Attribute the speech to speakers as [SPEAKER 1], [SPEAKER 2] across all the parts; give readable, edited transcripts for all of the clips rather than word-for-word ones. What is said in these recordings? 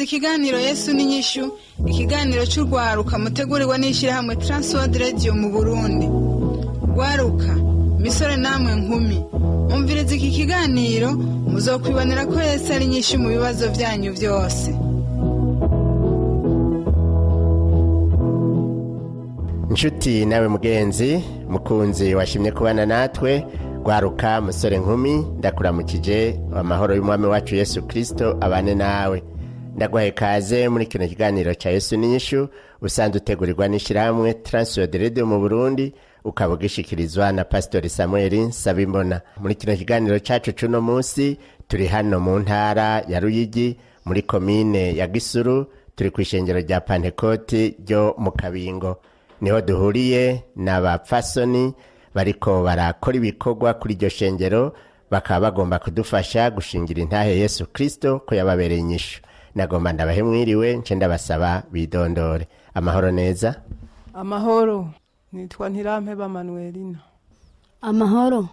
[SPEAKER 1] ikiganiro YESU n'INYISHU, ikiganiro cy'urwaruka mutegurirwa n'ishyirahamwe TWR Radio mu Burundi. Rwaruka, misore namwe nkumi, umviriza iki kiganiro muzokwibonera ko YESU ari inyishu mu bibazo byanyu byose.
[SPEAKER 2] Nshuti nawe mugenzi, mukunzi washimye kubana natwe, rwaruka musore nkumi, ndakuramukije amahoro y'umwami wacu Yesu Kristo abane nawe. Ndaguhaye kaze muri kino kiganiro cha YESU n'INYISHU usanzwe utegurirwa n'ishyirahamwe TWR Radio mu Burundi, ukaba ugishikirizwa na Pastor Samuel Nsabimbona. Muri kino kiganiro cacu cuno munsi turi hano mu ntara ya Ruyigi muri komine ya Gisuru, turi kw'ishengero rya Pentecote ryo mu Kabingo. Niho duhuriye n'abapfasoni bariko barakora ibikorwa kuri iryo shengero, bakaba bagomba kudufasha gushingira intahe Yesu Kristo ko yababereye inyishu. Nagomba ndabahe mwiriwe, nce ndabasaba bidondore. Amahoro neza?
[SPEAKER 3] Amahoro, nitwa Ntirampeba Manuelina.
[SPEAKER 4] Amahoro,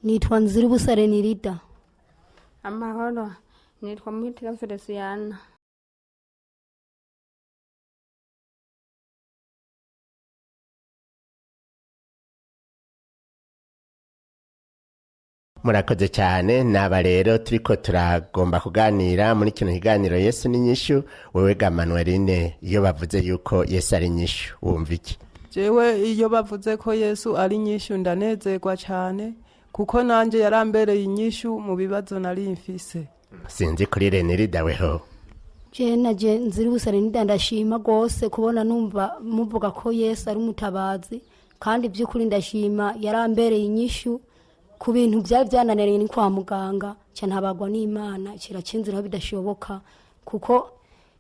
[SPEAKER 4] nitwa Nzirubusare Nirida.
[SPEAKER 5] Amahoro, nitwa Muhitira Feliciana.
[SPEAKER 2] Murakoze cyane. Naba rero turiko turagomba kuganira muri kino kiganiro YESU n'INYISHU. Wewe ga Manueline, iyo bavuze yuko YESU ari inyishu wumva iki?
[SPEAKER 3] Jewe iyo bavuze ko YESU ari inyishu ndanezerwa cyane, kuko nanje yarambereye inyishu mu bibazo nari mfise.
[SPEAKER 2] Sinzi kuri Renirida weho.
[SPEAKER 4] Je Nzirubusare Nirida, ndashima gose kubona numva muvuga ko YESU ari umutabazi, kandi by'ukuri ndashima yarambereye inyishu ku bintu byari byananiranye ni kwa muganga, cyane habagwa n'Imana kiracinzira bidashoboka, kuko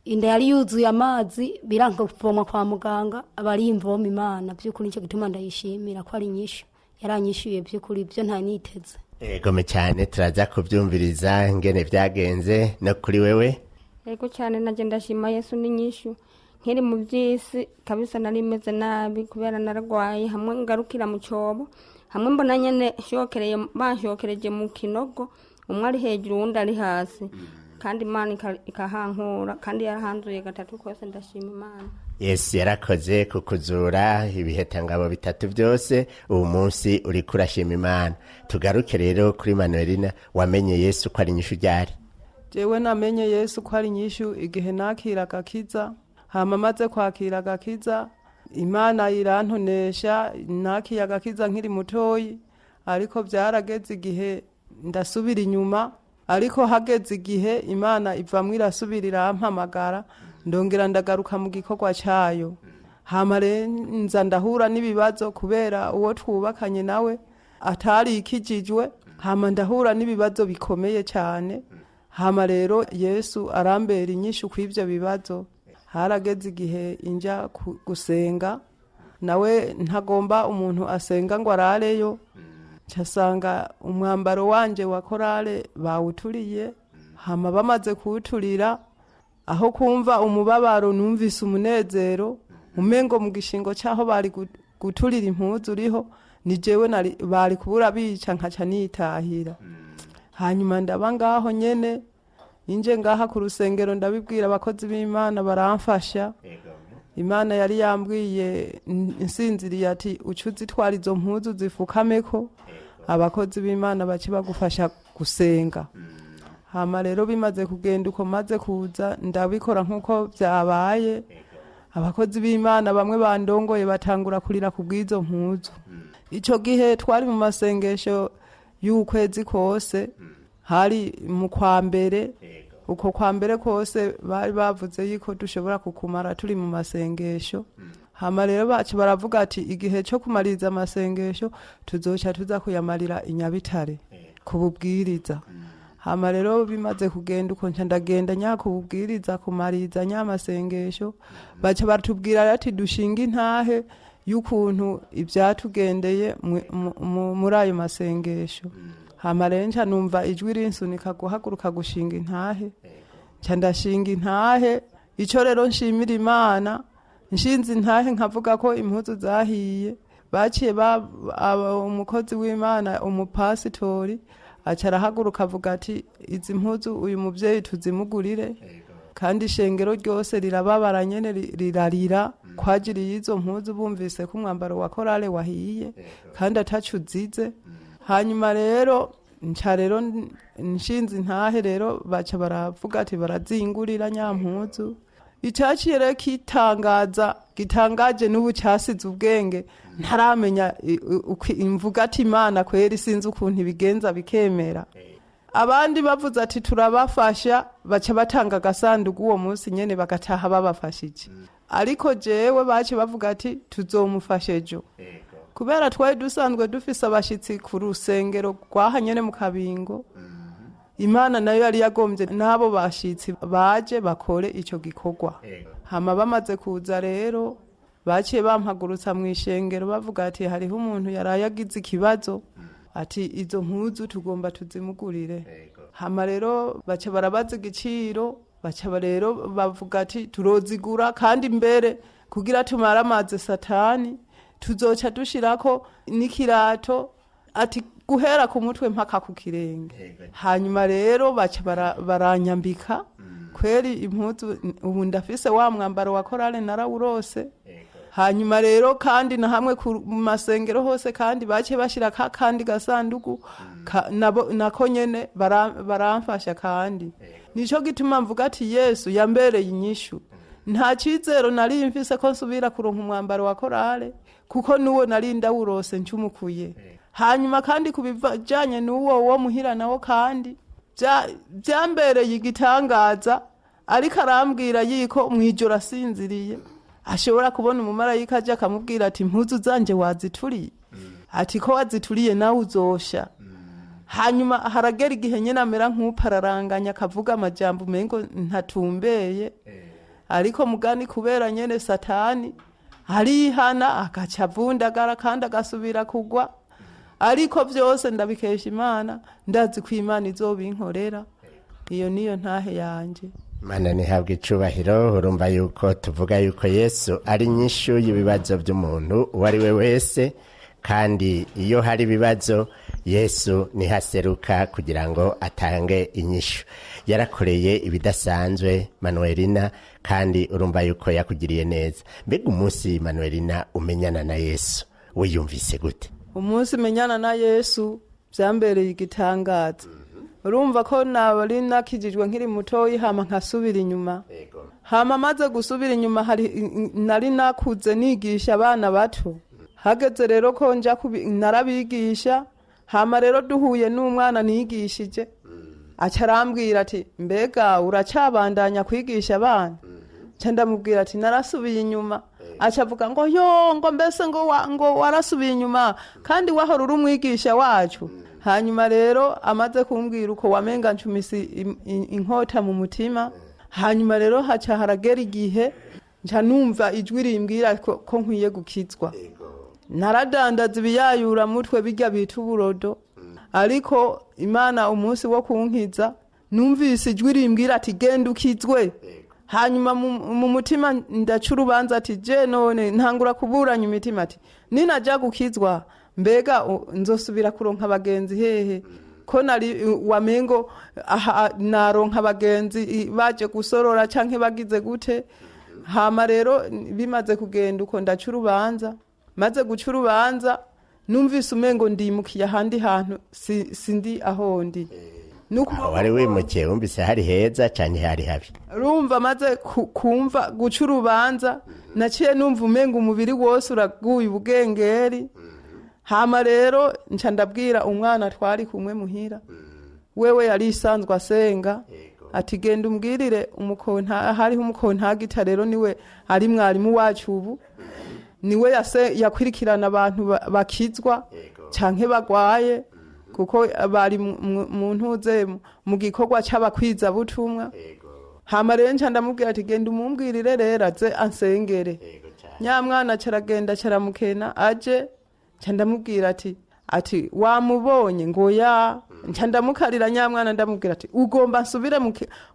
[SPEAKER 4] inda yari yuzuye amazi biranka kuvoma kwa muganga, abari imvoma Imana. By'ukuri nicyo gituma ndayishimira ko ari inyishu, yaranyishuye by'ukuri byo nta niteze.
[SPEAKER 2] Egome cyane, turaza kubyumviriza ngene byagenze. No kuri wewe?
[SPEAKER 5] Ego cyane, naje ndashima YESU n'INYISHU. Nkiri mu byisi kabisa nari meze nabi kubera naragwaye, hamwe ngarukira mu cyobo, hamwe mbona nyene bashokereje mu kinogo, umwe ari hejuru uwundi ari hasi, kandi Imana ikahankura, kandi yarahanzuye gatatu kose. Ndashima Imana.
[SPEAKER 2] Yesu yarakoze kukuzura ibihetangabo bitatu byose, ubu munsi uri kurashima Imana. Tugaruke rero kuri Manuelina, wamenye Yesu ko ari inyishu ryari?
[SPEAKER 3] Jewe namenye Yesu ko ari inyishu igihe nakira agakiza, hama maze kwakira agakiza Imana irantonesha, nakiye agakiza nkiri mutoyi, ariko byarageze igihe ndasubira inyuma, ariko hageze igihe Imana ivamwe irasubira irampamagara, ndongera ndagaruka mu gikorwa cyayo. Hama nza ndahura n'ibibazo kubera uwo twubakanye nawe atari ikijijwe, hama ndahura n'ibibazo bikomeye cyane. Hama rero Yesu arambera inyishu kw'ivyo bibazo. Harageze igihe inja gusenga, nawe ntagomba umuntu asenga ngo arareyo, cyasanga umwambaro wanje wa korale bawuturiye. Hama bamaze kuwuturira, aho kumva umubabaro numvise umunezero, umengo mu gishingo cyaho bari guturira impuzu uriho, ni jewe bari kubura bica nkaca nitahira. Hanyuma ndaba ngaho nyene, inje ngaha ku rusengero ndabibwira abakozi b'Imana baramfasha. Imana yari yambwiye insinziriye ati ucuzi twari izo mpuzu zifukameko, abakozi b'Imana baci bagufasha gusenga. Hama rero bimaze kugenda uko maze kuza ndabikora nkuko byabaye, abakozi b'Imana bamwe bandongoye batangura kurira kubwizo mpuzu. Ico gihe twari mu masengesho y'ukwezi kose, hari mu kwa mbere. Uko kwa mbere kose bari bavuze yuko dushobora kukumara turi mu masengesho. Hama rero bacu baravuga ati igihe cyo kumariza amasengesho tuzoca tuza kuyamarira inyabitare kububwiriza. Hama rero bimaze kugenda uko ndagenda nyakububwiriza kumariza nyamasengesho, baca batubwira ati dushinga intahe y'ukuntu ibyatugendeye muri ayo masengesho. Hama rero nca numva ijwi rinsunika guhaguruka gushinga intahe, nca ndashinga intahe. Ico rero nshimira Imana, nshinze intahe nkavuga ko impuzu zahiye. Baciye umukozi w'Imana umupasitori aca arahaguruka avuga ati izi mpuzu uyu muvyeyi tuzimugurire. kandi ishengero ryose rirababara nyene rirarira kwajiriye izo mpuzu bumvise ko umwambaro wa korale wahiye kandi atacu uzize. Hanyuma rero nca rero nshinze intahe rero baca baravuga ati barazingurira nyampuzu. Icaciye rero gitangaje n'ubu casize ubwenge ntaramenya imvuga ati Imana kweri sinzi ukuntu ibigenza bikemera. Abandi bavuze ati turabafasha baca batanga agasanduku uwo munsi nyene bagataha babafashije. Ariko jewe bace bavuga ati tuzomufasha ejo. Kubera twari dusanzwe dufise abashitsi ku rusengero rwaha nyene mu Kabingo. Imana nayo yari yagombye nabo bashitsi baje bakore ico gikorwa. Hama bamaze kuza rero baciye bampagurutsa mu ishengero bavuga ati hariho umuntu yarayagize ikibazo ati izo mpuzu tugomba tuzimugurire. Hama rero baca barabaza igiciro baca rero bavuga ati turozigura kandi mbere kugira tumara amazi satani tuzoca dushirako n'ikirato ati guhera ku mutwe mpaka ku kirenge. Hanyuma rero baca baranyambika kweri impuzu ubu ndafise wa mwambaro wa korale narawurose. Hanyuma rero kandi na hamwe ku masengero hose kandi bace bashira kandi gasanduku nako nyene baramfasha kandi. Nico gituma mvuga ati Yesu yambereye inyishu. Nta cizero nari mfise ko nsubira kuronka umwambaro wa korale kuko nuwo nari ndawurose ncumukuye. Hanyuma kandi kubijanye n'uwo wo muhira nawo kandi byambereye igitangaza ariko arambwira yiko mwijoro asinziriye ashobora kubona umumarayika aje akamubwira ati impuzu zanje wazituriye ati ko wazituriye nawe uzosha. Hanyuma haragera igihe nyene amera nk'upararanganya akavuga amajambo umengo ntatumbeye ariko mugani kubera nyene satani arihana agaca avundagara kandi agasubira kugwa. Ariko byose ndabikesha Imana ndazi ko Imana izobinkorera. Iyo niyo ntahe yanje.
[SPEAKER 2] Mana nihabwe icubahiro. Urumva yuko tuvuga yuko Yesu ari inyishu y'ibibazo by'umuntu uwo ari we wese, kandi iyo hari ibibazo Yesu nihaseruka kugira ngo atange inyishu. Yarakoreye ibidasanzwe Manuelina, kandi urumva yuko yakugiriye neza. Mbega umunsi Manuelina umenyana na Yesu wiyumvise gute?
[SPEAKER 3] Umunsi menyana na Yesu byambereye igitangaza. Urumva ko nabari nakijijwe nkiri mutoyi hama nkasubira inyuma. Hama maze gusubira inyuma nari nakuze nigisha abana bato. Hageze rero ko nja narabigisha. Hama rero duhuye n'umwana nigishije. Acarambwira ati mbega uracabandanya kwigisha abana? Ndamubwira ati narasubiye inyuma. Acavuga ngo ngo mbese ngo warasubiye inyuma kandi wahora uri umwigisha wacu. Hanyuma rero amaze kumbwira uko wamenga ncumisi inkota mu mutima. Hanyuma rero haca haragera igihe nca numva ijwi rimbwira ko nkwiye gukizwa. Naradandaza ibiyayura mutwe bijya bita uburodo, ariko Imana umunsi wo kunkiza numvise ijwi rimbwira ati genda ukizwe. Hanyuma mu mutima ndaca urubanza ati je none ntangura kuburanya imitima ati ninaja gukizwa mbega nzosubira kuronka abagenzi hehe ko nari wamengo naronka abagenzi baje gusorora canke bagize gute. Hama rero bimaze kugenda uko ndaca urubanza, maze guca urubanza numvise umengo ndimukiye ahandi hantu sindi aho ndi.
[SPEAKER 2] Wari wimukiye wumvise hari heza cyane hari habi?
[SPEAKER 3] Rumva maze kumva guca urubanza naciye numva umengo umubiri wose uraguye ubugengeri. Hama rero nca ndabwira umwana twari kumwe muhira, wewe yari isanzwe asenga, ati genda umbwirire hariho umukontagita rero niwe ari mwarimu wacu ubu, niwe yakwirikirana abantu bakizwa canke bagwaye, kuko bari mu ntuze mu gikorwa c'abakwiza butumwa. Hama rero nca ndamubwira ati genda umumbwirire rero aze ansengere. Nyamwana caragenda caramukena aje, nca ndamubwira ati wamubonye ngo ya. Nca ndamukarira nyamwana ndamubwira ati ugomba nsubire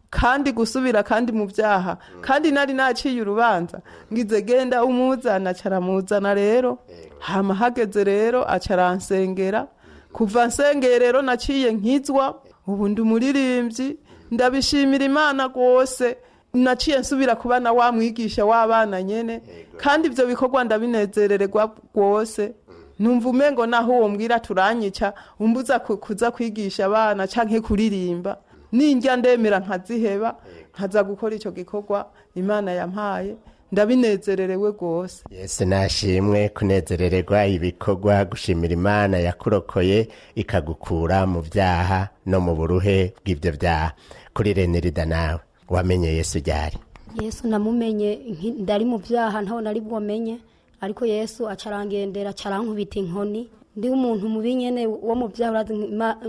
[SPEAKER 3] kandi gusubira kandi mu byaha kandi nari naciye urubanza ngize genda umuzana. Caramuzana rero, hama hageze rero acaransengera. Kuva nsengeye rero naciye nkizwa, ubu ndi umuririmbyi. Ndabishimira Imana gose naciye nsubira kuba na wa mwigisha w'abana nyene kandi ivyo bikorwa ndabinezerererwa rwose numva umengo naho uwo mbwira turanyica umbuza kuza kwigisha abana canke kuririmba ninjya ndemera nkaziheba nkaza gukora ico gikorwa Imana yampaye ndabinezererewe rwose.
[SPEAKER 2] Yesu nashimwe kunezerererwa ibikorwa, gushimira Imana yakurokoye ikagukura mu vyaha no mu buruhe bw'ivyo vyaha. Kuri Renirida nawe wamenye Yesu ryari?
[SPEAKER 4] Yesu namumenye ndari mu vyaha ntaho nari bwomenye, ariko Yesu acarangendera acarankubita inkoni ndi umuntu mubi nyene wo mu vyaha urazi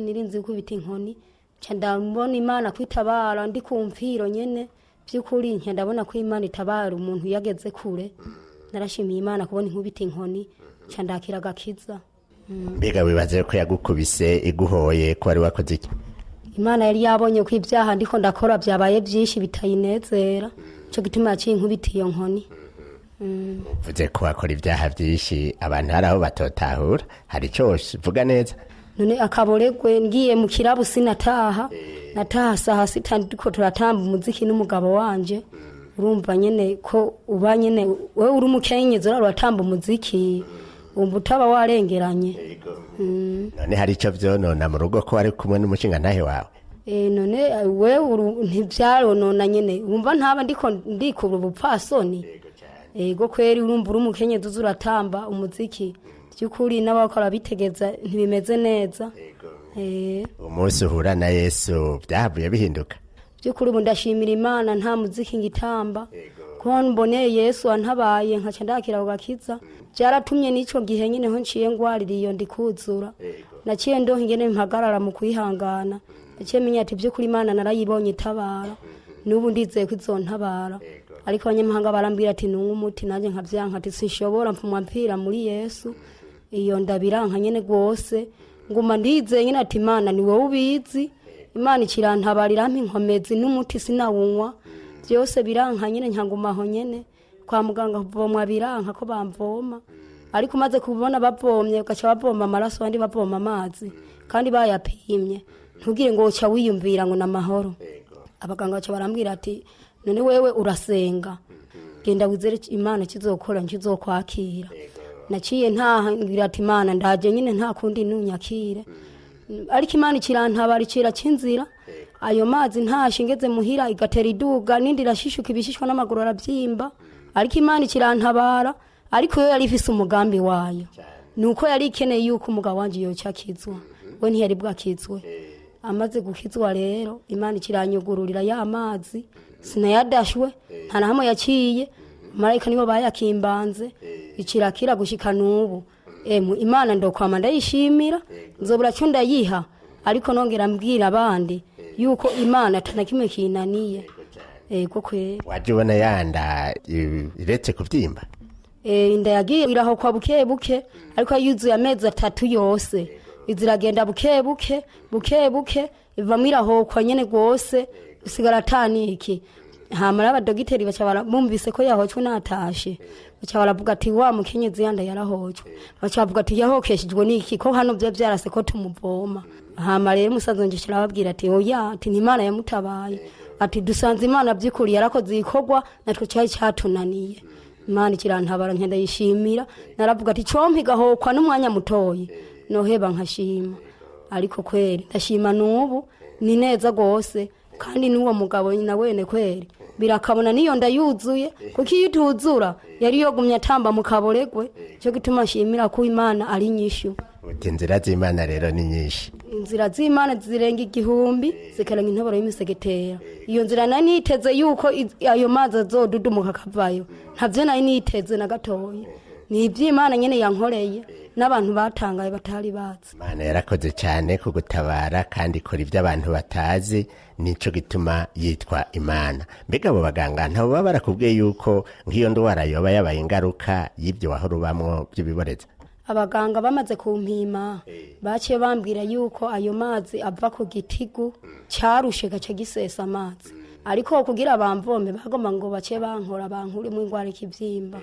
[SPEAKER 4] nirinzi kubita inkoni ca ndabona Imana kwitabara ndi kumviro nyene by'ukuri nke ndabona ko Imana itabara umuntu yageze kure. Narashimiye Imana kubona inkubita inkoni ca ndakira gakiza.
[SPEAKER 2] Mbega wibaze ko yagukubise iguhoye ko wari wakoze iki?
[SPEAKER 4] Imana yari yabonye ko ibyaha ndiko ndakora byabaye byinshi bitayinezera, cyo gituma yaciye inkubita iyo nkoni.
[SPEAKER 2] Uvuze ko wakora ibyaha byinshi abantu hari aho batotahura, hari icyo uvuga neza?
[SPEAKER 4] None akaboregwe ngiye mu kirabu sinataha, nataha saha sita ndiko turatamba umuziki n'umugabo wanje. Urumva nyene ko uba nyene we uri umukenyezi uratamba umuziki umva utaba warengeranye.
[SPEAKER 2] None hari icyo vyonona mu rugo ko wari kumwe n'umushinga ntahe wawe?
[SPEAKER 4] None we ntivyaronona nyene wumva ntaba ndiko ndikubura ubupfasoni. Ego kweri urumva uri umukenyezi uzuratamba umuziki by'ukuri n'abakora bitegeza ntibimeze neza.
[SPEAKER 2] Umunsi uhura na Yesu byavuye bihinduka?
[SPEAKER 4] By'ukuri ubu ndashimira Imana nta muziki ngitamba ko mboneye Yesu antabaye nkaca ndakira ugakiza. Byaratumye n'ico gihe nyene ho nciye ngwarira iyo ndikuzura, naciye ndo ingene mpagarara mu kwihangana, naciye menya ati by'ukuri Imana narayibonye itabara n'ubu ndizeye ko izontabara. Ariko abanyamahanga barambwira ati n'umuti nanje nkavyanka ati sinshobora mpfira muri Yesu. Iyo ndabiranka nyene rwose nguma ndizeye nyene ati Imana ni wowe ubizi, Imana ikirantabarira inkomezi n'umuti sinawunywa byose biranka nyene nkangumaho nyene kwa muganga kuvomwa biranka ko bamvoma. Ariko maze kubona bavomye gaca bavoma amaraso abandi bavoma amazi kandi bayapimye ntugire ngo uca wiyumvira ngo namahoro. Abaganga baca barambwira ati none wewe urasenga genda wizere Imana kizokora nkizokwakira. Naciye ngira ati Imana ndaje nyine nta kundi nunyakire, ariko Imana ikirantabara icira cinzira ayo mazi ntashingeze muhira igatera iduga nindi rashishuka ibishishwa n'amaguru arabyimba. Ariko Imana ikirantabara, ariko yo yari ifise umugambi wayo nuko yari ikeneye yuko umugabo wanje yocakizwa, we ntiyari bwakizwe. Amaze gukizwa rero Imana ikiranyugururira ya mazi sinayadashwe nta na hamwe yaciye, marayika nibo bayakimbanze ikirakira gushika nubu. Imana ndokwama ndayishimira nzobura cyo ndayiha, ariko nongera mbwira abandi yuko Imana atanakimwe kinaniye. Ego kwe
[SPEAKER 2] waje ubona yanda iretse kuvyimba?
[SPEAKER 4] Inda yagiye iraho kwa buke buke, ariko yuzuye amezi 3 yose iziragenda buke buke ivamwe iraho kwa nyene rwose usigara taniki. Hamara abadogiteri baca barabumvise ko yahochwe natashe, baca baravuga ati wa mukenyezi yanda yarahochwe, baca bavuga ati yahokeshejwe niki ko hano byo byarase ko tumuvoma. Hama rero musazo njishira babwira ati oya ati ni Imana yamutabaye, ati dusanze Imana byikuri yarakoze ikorwa natwe cyayi cyatunaniye. Imana ikirantabara nkenda yishimira, naravuga ati compi gahokwa n'umwanya mutoyi noheba nkashima. Ariko kweri ndashima nubu ni neza gose, kandi n'uwo mugabo na wene kweri birakabona niyo ndayuzuye kuko iyo tuzura yari yogumya atamba mu kaboregwe. Cyo gituma shimira ko Imana ari nyishu.
[SPEAKER 2] Uti inzira z'Imana rero ni nyinshi?
[SPEAKER 4] Inzira z'Imana zirenga 1000 zikarenga intoboro y'imisegetera. Iyo nzira nani niteze yuko ayo mazi azodudumuka kavayo, ntavyo nari niteze na gatoyi. Ni iby'Imana nyene yankoreye n'abantu batangaye batari bazi.
[SPEAKER 2] Imana yarakoze cyane kugutabara kandi ikora ibyo abantu batazi, nico gituma yitwa Imana. Mbega abo baganga ntabo baba barakubwiye yuko nk'iyo ndwara yoba yabaye ingaruka y'ibyo wahora ubamwo by'ibiboreza?
[SPEAKER 4] Abaganga bamaze kumpima baciye bambwira yuko ayo mazi ava ku gitigu cyarushe gace gisesa amazi, ariko kugira bamvome bagomba ngo bace bankora bankure mu ingwara ikivyimba.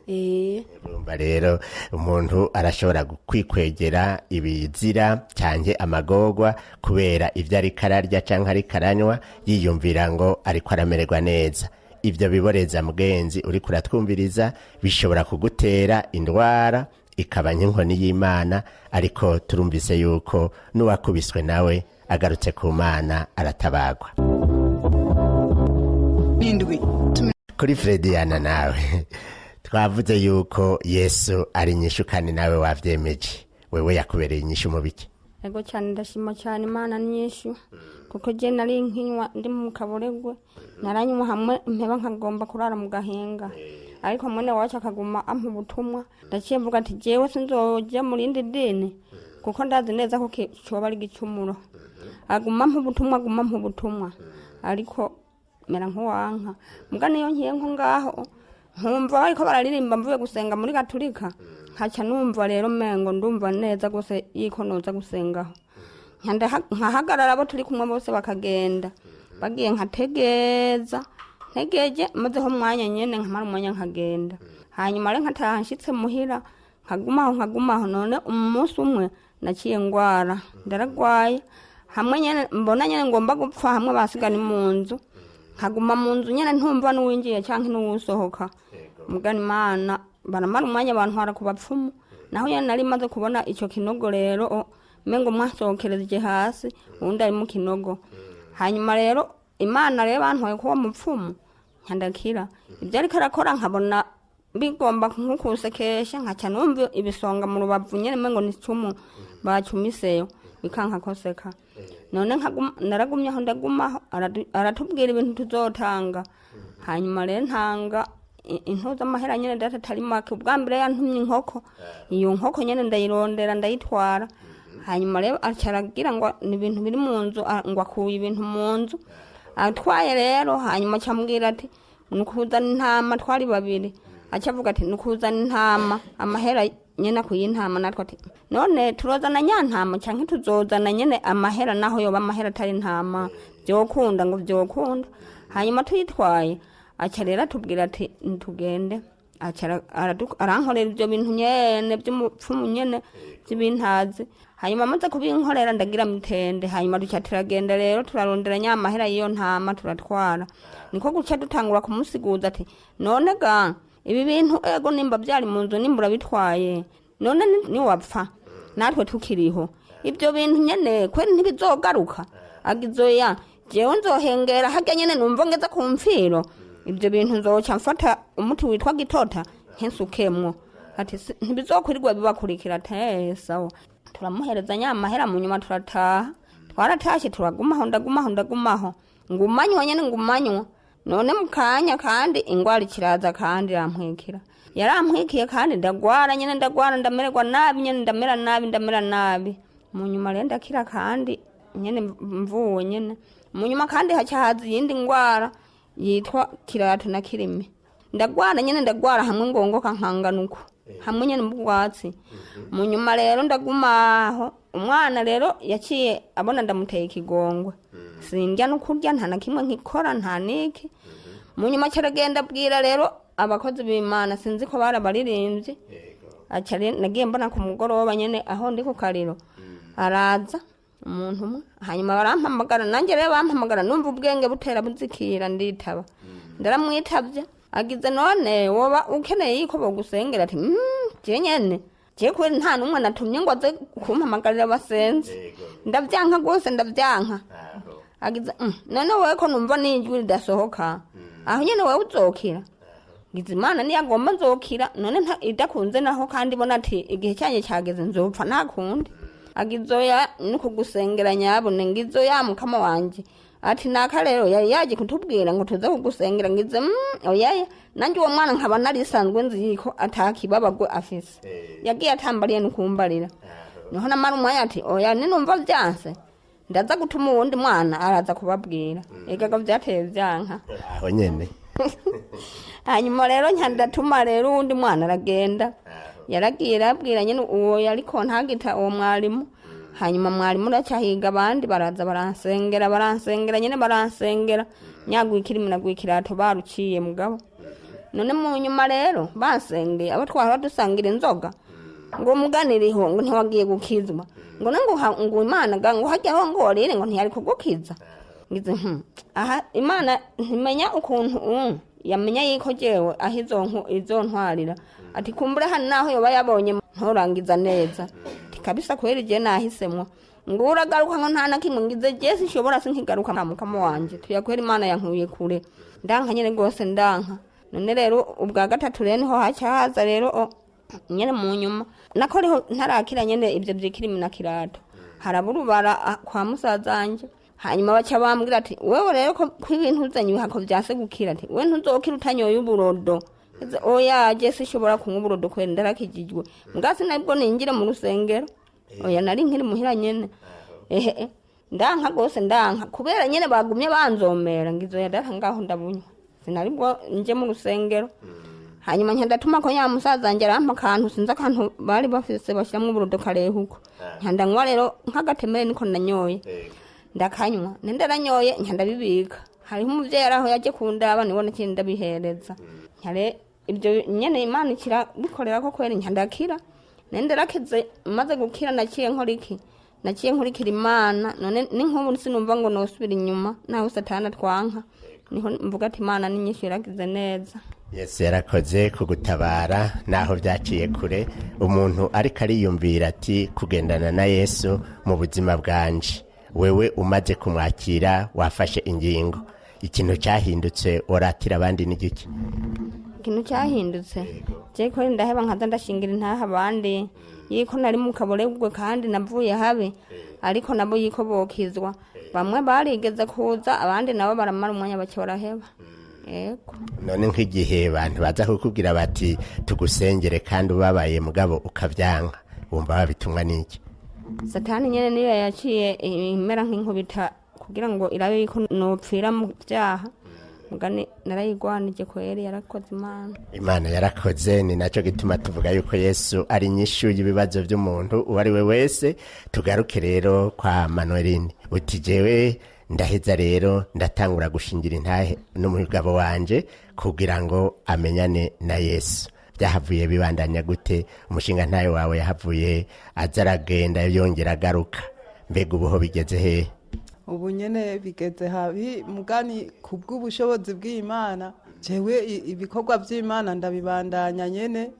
[SPEAKER 2] urumva rero umuntu arashobora kwikwegera ibizira canke amagorwa kubera ivyo ariko ararya canke ariko aranywa yiyumvira ngo ariko aramererwa neza. Ivyo biboreza mugenzi uriko uratwumviriza bishobora kugutera indwara ikaba nk'inkoni y'Imana, ariko turumvise yuko n'uwakubiswe nawe agarutse ku Mana aratabagwa. Kuri Frediyana nawe twavuze yuko Yesu ari inyishu kandi nawe wavyemeje, wewe yakubereye inyishu mu biki?
[SPEAKER 5] Ego cyane ndashima cyane Imana nyishu, kuko je nari nkinywa ndi mu kaboregwe, naranywa hamwe mpeba nkagomba kurara mu gahinga, ariko mwene wacu akaguma ampa ubutumwa. Ndaciye mvuga ati jewe sinzoja mu rindi dini kuko ndazi neza ko coba ari igicumuro. Aguma ampa ubutumwa, ariko mera nk'uwanka. Muga niyo nkiye nko ngaho nkumva bariko bararirimba mvuye gusenga muri Gatolika, nkaca numva rero mengo ndumva neza gose yiko noza gusengaho. Nkahagarara abo turi kumwe bose bakagenda, bagiye nkategeje mazeho umwanya nyene nkamara umwanya nkagenda. Hanyuma rero nkataha nshitse muhira nkagumaho. None umunsi umwe naciye ngwara, ndaragwaye hamwe nyene mbona nyene ngomba gupfa, hamwe basigana mu nzu, nkaguma mu nzu nyene ntumva n'uwinjiye canke n'uwusohoka. Mugana Imana baramara umwanya bantwara ku bapfumu, naho nyene nari maze kubona ico kinogo rero mengo mwasohokereje hasi uwundi ari mu kinogo. Hanyuma rero Imana rero bantwaye kuba mupfumu nkandakira. Ibyo ariko arakora nkabona bigomba nkukusekesha, nkaca numva ibisonga mu rubavu nyene mengo ni icumu bacumiseyo bikanka koseka. None naragumye aho ndagumaho, aratubwira ibintu tuzotanga. Hanyuma rero ntanga intoza amahera nyene data tari make. Ubwa mbere yantumye inkoko, iyo nkoko nyene ndayirondera ndayitwara. Hanyuma rero acaragira ngo ni ibintu biri mu nzu, ngo akuye ibintu mu nzu atwaye rero. Hanyuma acambwira ati nukuzana intama, twari babiri. Acavuga ati nukuzana intama, amahera nyene akuye intama. Natwe ati none turozana nyantama canke tuzozana nyene amahera, naho yoba amahera atari intama vyokunda ngo vyokunda. Hanyuma tuyitwaye aca rero atubwira ati ntugende. Arankorera ivyo bintu nyene vy'umupfumu nyene vy'ibintazi. Hanyuma amaze kubinkorera ndagira mitende. Hanyuma duca turagenda rero turarondera nyamahera y'iyo ntama turatwara. Niko guca dutangura kumusiguza ati none ga ibi bintu ego nimba byari mu nzu nimbura bitwaye, none ni wapfa natwe tukiriho, ibyo bintu nyene kweri ntibizogaruka. Agizoya jewe nzohengera harya nyene numva ngeza ku mfiro, ibyo bintu nzoca mfata umuti witwa gitota nkensukemwo. Ati ntibizokwirirwa bibakurikira. Sawa, turamuhereza nyamahera. Mu nyuma turataha, twaratashe turagumaho ndagumaho ngumanywa nyene ngumanywa. None mukanya kandi ingwara ikiraza kandi yarampwikiye kandi ndagwara nyene ndamererwa nabi nyene ndamera nabi. Mu nyuma rero ndakira kandi nyene mvuwe nyene. Mu nyuma kandi haca haza iyindi ngwara yitwa kirato na kirimi. Ndagwara hamwe ngongoka nkanganuko hamwe nyene mbugwatsi. Mu nyuma rero ndagumaho, umwana rero yaciye abona ndamuteye ikigongwe, sindya no kurya nta na kimwe nkikora nta niki. Mu nyuma caragenda abwira rero abakozi b'Imana, sinzi ko barabaririmbye. Aca nagiye mbona ku mugoroba nyene aho ndi ku kariro araza umuntu umwe. Hanyuma barampamagara, nanjye rero bampamagara numva ubwenge butera buzikira, nditaba. Ndaramwitavye. Agize none woba ukeneye yiko bogusengera. Ati je nyene je kweri nta numwe natumye ngo aze kumpamagarira basenze, ndavyanka gose ndavyanka. Agize none wewe ko numva n'ijwi ridasohoka, aho nyene wewe uzokira. Gize Imana ni agomba nzokira, none idakunze naho kandi bona ati igihe cyanye cyageze nzopfa nakundi. Agizoya nikugusengera nyabone, ngizoya mukama wanje. Ati naka rero yari yaje kutubwira ngo tuze kugusengera. Ngize oya nanjye uwo mwana nkaba narisanzwe nzi yiko atakibabagwe afise. Yagiye atambariye nukumbarira. Niho namara umwanya ati oya ninumva byanse ndaza gutuma uwundi mwana araza kubabwira. Egaga byateye byanka
[SPEAKER 2] aho nyene.
[SPEAKER 5] Hanyuma rero nyandatuma rero uwundi mwana aragenda. Yaragiye arabwira nyene uwo yariko ntagita uwo mwarimu. Hanyuma mwarimu racahiga abandi baraza baransengera nyene baransengera. Nyagwikira iminagwikirato baruciye mugabo. none mu nyuma rero basengeye abo twahora dusangira inzoga ngo muganiriho ngo ntiwagiye gukizwa ngo ngo imana ngo hajyaho ngo rero ngo ntiyari kugukiza ngize aha imana ntimenya ukuntu yamenya yiko jewe aho izontwarira ati kumbure hano naho yoba yabonye nturangiza neza kabisa kweri je nahisemwo ngo uragaruka ngo nta na kimwe ngize je sinshobora sinkigaruka mukamo wanje tuyakwera imana yankuye kure ndanka nyene gose ndanka none rero ubwa gatatu rero niho hacahaza rero nyene mu nyuma nako riho ntarakira nyene ibyo byikirimi na kirato haraburubara kwa musazanje hanyuma baca bambwira ati wewe rero ko ibintu uzanye bihako byase gukira ati we ntuzokira utanyoye uburodo oya je sinshobora kunywa uburodo kwera ndarakijijwe mbwasi nabwo ninjire mu rusengero oya nari nkiri muhira nyene ndanka gose ndanka kubera nyene bagumye banzomera ngizo ya data ngaho ndabunywa sinari bwo nje mu rusengero hanyuma ndatuma ko ya musaza njye arampa akantu sinzi akantu bari bafise bashyiramo uburodo karehuko ndanywa rero nk'agatemere niko nanyoye ndakanywa ndaranyoye ndabibika hariho umuvyeyi araho yaje kundaba nibone kindi ndabihereza nkare ibyo nyene imana ikira bikorera ko kwera ndakira ndarakize maze gukira naciye nkurikira imana none n'inkubu sinumva ngo nosubira inyuma naho satana twanka niho mvuga ati imana n'inyishu yaragize neza.
[SPEAKER 2] Yesu yarakoze kugutabara naho byaciye kure umuntu ariko ariyumvira ati kugendana na Yesu mu buzima bwanje wewe umaze kumwakira wafashe ingingo ikintu cyahindutse oratira abandi n'igiki
[SPEAKER 5] ikintu cyahindutse je ko ndaheba nkaza ndashingira intaha abandi yiko nari mu kaboregwe kandi navuye habe ariko nabo yiko bokizwa bamwe barigeze kuza abandi nabo baramara umwanya bake baraheba eko
[SPEAKER 2] none nk'igihe abantu baza kukubwira bati tugusengere kandi ubabaye mugabo ukavyanka wumva babitumwa n'iki
[SPEAKER 5] satani nyene niyo yaciye imera nk'inkubita kugira ngo irabe yiko nopfira mu byaha mugani narayigwanije ko yarakoze imana
[SPEAKER 2] yarakoze ni naco gituma tuvuga yuko Yesu ari inyishu y'ibibazo by'umuntu uwo ari we wese tugaruke rero kwa Manueline uti jewe ndaheza rero ndatangura gushingira intahe n'umugabo wanje kugira ngo amenyane na Yesu byahavuye bibandanya gute umushinga ntahe wawe yahavuye azaragenda yongera agaruka mbega ubuho bigeze he
[SPEAKER 3] ubu nyene bigeze habi mugani kubw'ubushobozi bw'Imana jewe ibikorwa by'Imana ndabibandanya nyene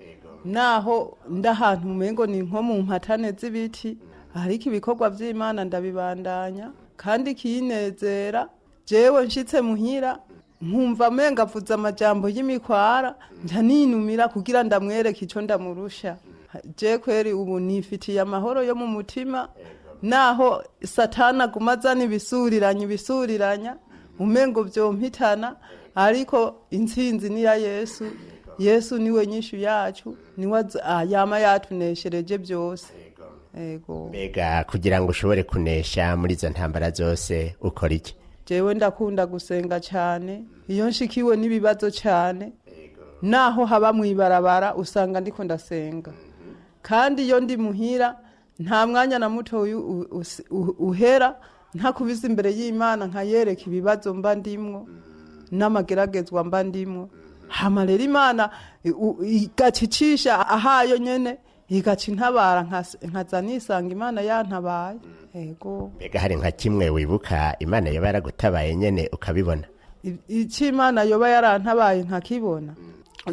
[SPEAKER 3] naho ndahantu umengo ni nko mu mpatane z'ibiti ariko ibikorwa by'Imana ndabibandanya kandi kinezera jewe nshitse muhira nkumva menga avuza amajambo y'imikwara ntaninumira kugira ndamwereke ico ndamurusha je kweri ubu nifitiye amahoro yo mu mutima naho satana gumazana ibisuriranya umengo vyompitana ariko intsinzi ni ya Yesu niwe nyishu yacu niwe yama yatuneshereje byose ego
[SPEAKER 2] mbega kugira ngo ushobore kunesha muri izo ntambara zose ukora iki
[SPEAKER 3] jewe ndakunda gusenga cyane iyo nshikiwe n'ibibazo cyane naho haba mwibarabara usanga ndiko ndasenga kandi iyo ndi muhira nta mwanya na muto uhera ntakubiza imbere y'Imana nkayereka ibibazo mba ndimwo n'amageragezwa mba ndimwo hama rero Imana igacicisha ahayo nyene igaca intabara nkaza nisanga Imana yantabaye ego
[SPEAKER 2] mbega hari nka kimwe wibuka Imana yoba yaragutabaye nyene ukabibona
[SPEAKER 3] iki Imana yoba yarantabaye nkakibona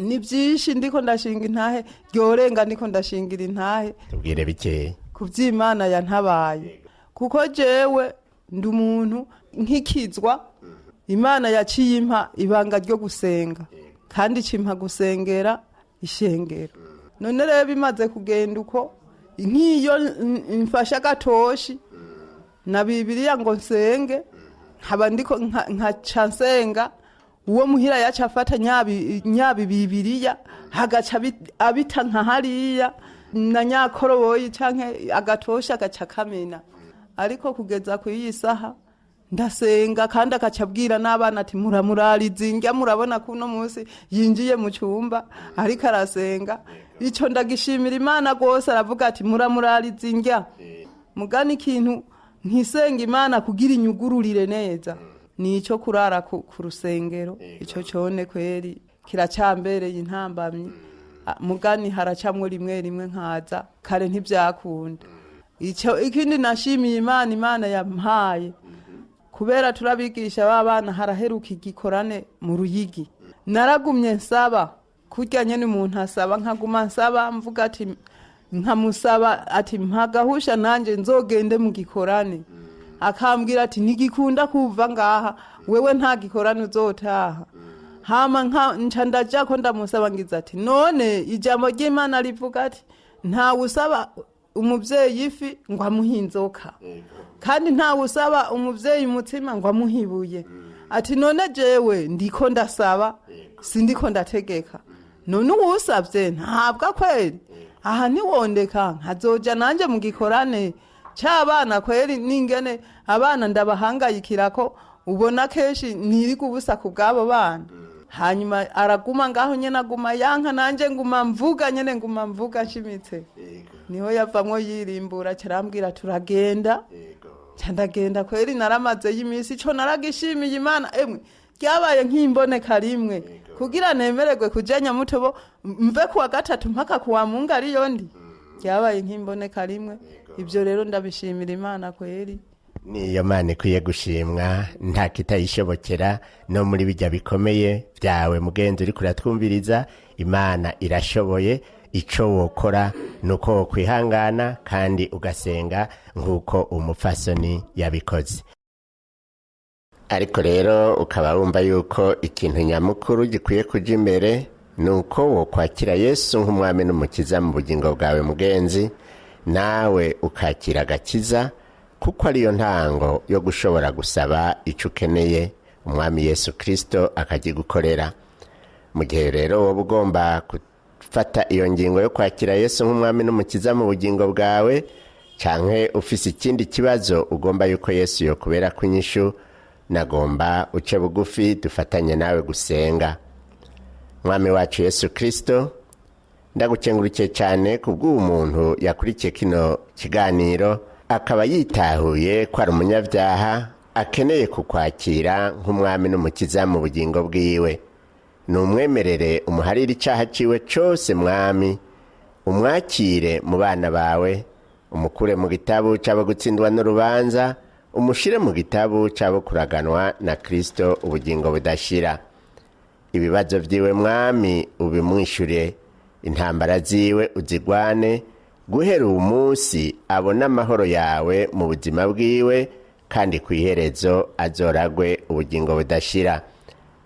[SPEAKER 3] ni byinshi ndiko ndashinga intahe ryorenga ndiko ndashingira intahe
[SPEAKER 2] tubwire bikeye
[SPEAKER 3] kuvy'Imana yantabaye kuko jewe ndi umuntu nkikizwa Imana yaciye impa ibanga ryo gusenga kandi cimpa gusengera ishengero none rero bimaze kugenda uko nk'iyo mfasha gatoshi na Bibiliya ngo nsenge haba ndiko nkaca nsenga uwo muhira yaca afata nyabi Bibiliya hagaca abita nka hariya na nyakoroboyi canke agatosha agaca kamena ariko kugeza ku iyi saha ndasenga kandi akacabwira n'abana ati muramurarizinga murabona ko uno munsi yinjiye mu cyumba ariko arasenga ico ndagishimira Imana gose aravuga ati muramurarizinga mugani ikintu nkisenga Imana kugira inyugururire neza nico kurara ku rusengero ico cone kweri kiracambereye intambamyi mugani haracamwo rimwe rimwe nkaza kare ntibyakunda ikindi nashimiye imana yampaye kubera turabigisha b'abana haraheruka igikorane mu Ruyigi naragumye nsaba kurya nyene umuntu asaba nkaguma nsaba mvuga ati nkamusaba ati mpagahusha nanje nzogende mu gikorane akambwira ati ntigikunda kuva ngaha wewe nta gikorane uzotaha hama nca ndaja ko ndamusaba ngiza ati none ijambo ry'Imana rivuga ati nta usaba umuvyeyi ifi ngo amuhe inzoka kandi nta usaba umuvyeyi umutima ngo amuhibuye ati none jewe ndiko ndasaba sindiko ndategeka none uwusavye ntabwo kweli aha niwondeka nkazoja nanje mu gikorane c'abana kweli ningene abana ndabahangayikira ko ubona kenshi niri kubusa ku bwabo bana hanyuma araguma ngaho nyene aguma yanka nanje nguma mvuga nshimitse niho yavamwo yirimbura carambwira turagenda ndagenda kweli naramaze y'imisi ico naragishimiye Imana emwe ryabaye nk'imboneka rimwe kugira nemererwe kuja Nyamutobo mve kuwa gatatu mpaka kuwa Mungu ariyo ndi ryabaye nk'imboneka rimwe ibyo rero ndabishimira Imana kweli
[SPEAKER 2] niyo Mana ikwiye gushimwa nta kitayishobokera no muri bijya bikomeye byawe mugenzi uri kuratwumviriza Imana irashoboye ico wokora nuko wokwihangana kandi ugasenga nk'uko umupfasoni yabikoze ariko rero ukaba wumva yuko ikintu nyamukuru gikwiye kuja imbere nuko wokwakira Yesu nk'umwami n'umukiza mu bugingo bwawe mugenzi nawe ukakira agakiza kuko ariyo ntango yo gushobora gusaba ico ukeneye umwami Yesu Kristo akagigukorera mu gihe rero wowe ugomba gufata iyo ngingo yo kwakira Yesu nk'umwami n'umukiza mu bugingo bwawe canke ufise ikindi kibazo ugomba yuko Yesu yokubera kunyishu nagomba uce bugufi dufatanye nawe gusenga mwami wacu Yesu Kristo ndagukengurukiye cyane kubw'umuntu yakurikiye kino kiganiro akaba yitahuye ko ari umunyabyaha akeneye kukwakira nk'umwami n'umukiza mu bugingo bwiwe numwemerere umuharire icyaha ciwe cyose mwami umwakire mu bana bawe umukure mu gitabo cy'abo gutsindwa n'urubanza umushire mu gitabo cy'abo kuraganwa na Kristo ubugingo budashira ibibazo vyiwe mwami ubimwishure intambara ziwe uzigwane guhera uwo munsi abona amahoro yawe mu buzima bwiwe kandi ku iherezo azoragwe ubugingo budashira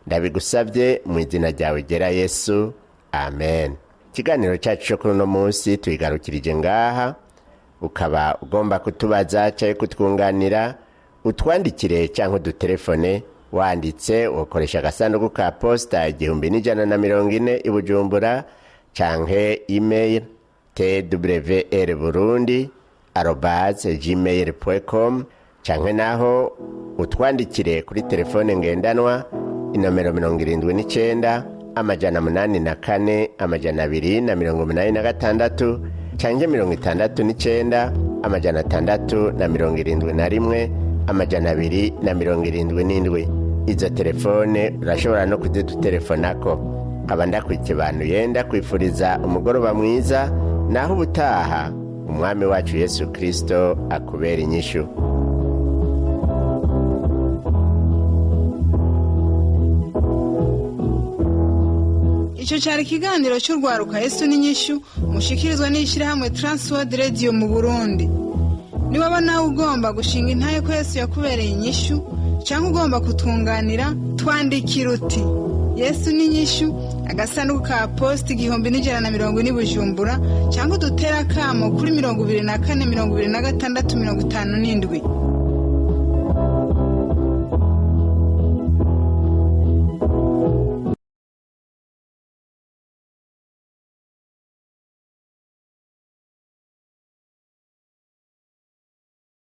[SPEAKER 2] ndabigusabye mu izina ryawe gera Yesu amen ikiganiro cyacu cyo kuri uno munsi tuyigarukirije ngaha ukaba ugomba kutubaza cyangwa kutwunganira utwandikire cyangwa udutelefone wanditse ukoresha agasanduku ka posta 1140 i Bujumbura canke email TWR Burundi @gmail.com canke naho utwandikire kuri telefone ngendanwa inomero 79 884 286 canke 69 671 277 izo telefone urashobora no kuzidutelefonako nkaba ndakwikibanuye ndakwifuriza umugoroba mwiza naho ubutaha umwami wacu Yesu Kristo akubera inyishu.
[SPEAKER 1] Ico cyari ikiganiro cy'urwaruka Yesu n'inyishu mushikirizwa n'ishyirahamwe TWR Radio mu Burundi. Ni waba nawe ugomba gushinga intaye ko Yesu yakubereye inyishu cyangwa ugomba kutunganira twandikira uti Yesu n'inyishu agasanduku ka posti 1140 Bujumbura cyangwa dutera kamo kuri 24 26 57.